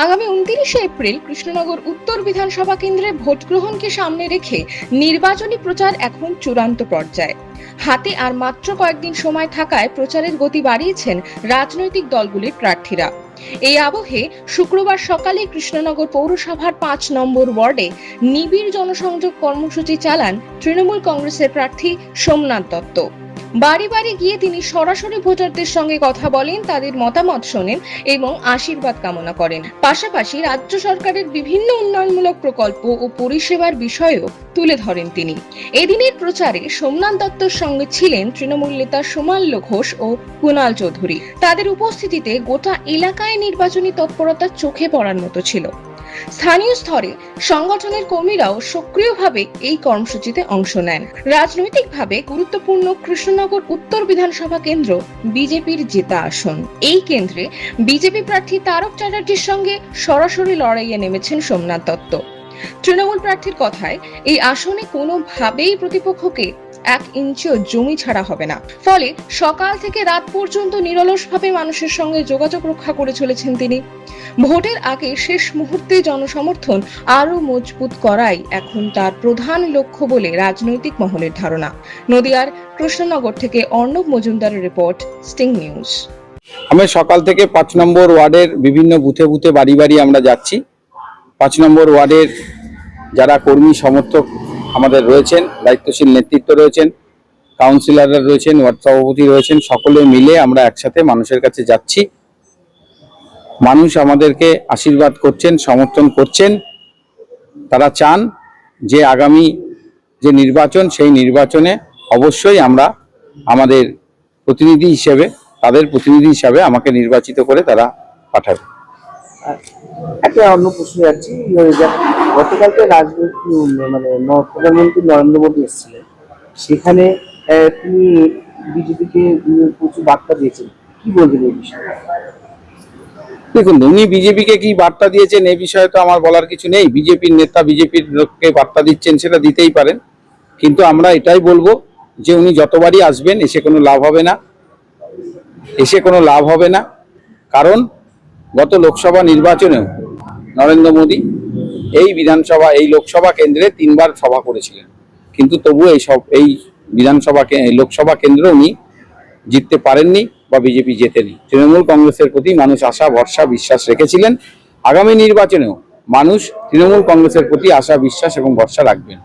আগামী 29 এপ্রিল কৃষ্ণনগর উত্তর বিধানসভা কেন্দ্রে ভোট গ্রহণকে সামনে রেখে নির্বাচনী প্রচার এখন চূড়ান্ত পর্যায়ে। হাতে আর মাত্র কয়েকদিন সময় থাকায় প্রচারের গতি বাড়িয়েছেন রাজনৈতিক দলগুলির প্রার্থীরা। এই আবহে শুক্রবার সকালে কৃষ্ণনগর পৌরসভার 5 নম্বর ওয়ার্ডে নিবিড় জনসংযোগ কর্মসূচি চালান তৃণমূল কংগ্রেসের প্রার্থী সোমনাথ দত্ত। বাড়ি বাড়ি গিয়ে তিনি সরাসরি ভোটারদের সঙ্গে কথা বলেন, তাদের মতামত শোনেন এবং আশীর্বাদ কামনা করেন। পাশাপাশি রাজ্য সরকারের বিভিন্ন উন্নয়নমূলক প্রকল্প ও পরিষেবার বিষয়েও তুলে ধরেন তিনি। এদিনের প্রচারে সোমনাথ দত্তর সঙ্গে ছিলেন তৃণমূল নেতা সোমাল্য ঘোষ ও কুণাল চৌধুরী। তাদের উপস্থিতিতে গোটা এলাকায় নির্বাচনী তৎপরতা চোখে পড়ার মতো ছিল। স্থানীয় স্তরে সংগঠনের কর্মীরাও সক্রিয়ভাবে এই কর্মসূচিতে অংশ নেন। রাজনৈতিকভাবে গুরুত্বপূর্ণ কৃষ্ণনগর উত্তর বিধানসভা কেন্দ্র বিজেপির জেতা আসন। এই কেন্দ্রে বিজেপি প্রার্থী তারক চ্যাটার্জির সঙ্গে সরাসরি লড়াইয়ে নেমেছেন সোমনাথ দত্ত। তৃণমূল প্রার্থীর কথায় এই আসনে কোনোভাবেই প্রতিপক্ষকে 1 ইঞ্চিও জমি ছাড়া হবে না। ফলে সকাল থেকে রাত পর্যন্ত নিরলসভাবে মানুষের সঙ্গে যোগাযোগ রক্ষা করে চলেছেন তিনি। ভোটের আগে শেষ মুহূর্তে জনসমর্থন আরো মজবুত করাই এখন তার প্রধান লক্ষ্য বলে রাজনৈতিক মহলের ধারণা। নদিয়ার কৃষ্ণনগর থেকে অর্ণব মজুমদারের রিপোর্ট, স্টিং নিউজ। আমি সকাল থেকে 5 নম্বর ওয়ার্ডের বিভিন্ন বুথে বুথে বাড়ি বাড়ি আমরা যাচ্ছি। 5 নম্বর ওয়ার্ডের যারা কর্মী সমর্থক আমাদের রয়েছেন, দায়িত্বশীল নেতৃত্ব রয়েছেন, কাউন্সিলররা রয়েছেন, ওয়ার্ড সভাপতি রয়েছেন, সকলে মিলে আমরা একসাথে মানুষের কাছে যাচ্ছি। মানুষ আমাদেরকে আশীর্বাদ করছেন, সমর্থন করছেন। তারা চান যে আগামী যে নির্বাচন, সেই নির্বাচনে অবশ্যই আমরা আমাদের প্রতিনিধি হিসেবে, তাদের প্রতিনিধি হিসাবে আমাকে নির্বাচিত করে তারা পাঠাবে। একটা অন্য প্রশ্ন যাচ্ছি, গতকালকে রাজনৈতিক প্রধানমন্ত্রী নরেন্দ্র মোদী এসেছিলেন, সেখানে তিনি বিজেপিকে প্রচুর বার্তা দিয়েছেন, কি বলবেন এই বিষয়ে? দেখুন, উনি বিজেপিকে কি বার্তা দিয়েছেন এই বিষয়ে তো আমার বলার কিছু নেই। বিজেপির নেতা বিজেপির লোককে বার্তা দিচ্ছেন, সেটা দিতেই পারেন, কিন্তু আমরা এটাই বলবো যে উনি যতবারই আসবেন এসে কোনো লাভ হবে না। কারণ গত লোকসভা নির্বাচনেও নরেন্দ্র মোদী এই লোকসভা কেন্দ্রে 3 বার সভা করেছিলেন, কিন্তু তবু এই লোকসভা কেন্দ্রে উনি জিততে পারেননি বা বিজেপি জেতেনি। তৃণমূল কংগ্রেসের প্রতি মানুষ আশা, ভরসা, বিশ্বাস রেখেছিলেন। আগামী নির্বাচনেও মানুষ তৃণমূল কংগ্রেসের প্রতি আশা, বিশ্বাস এবং ভরসা রাখবেন।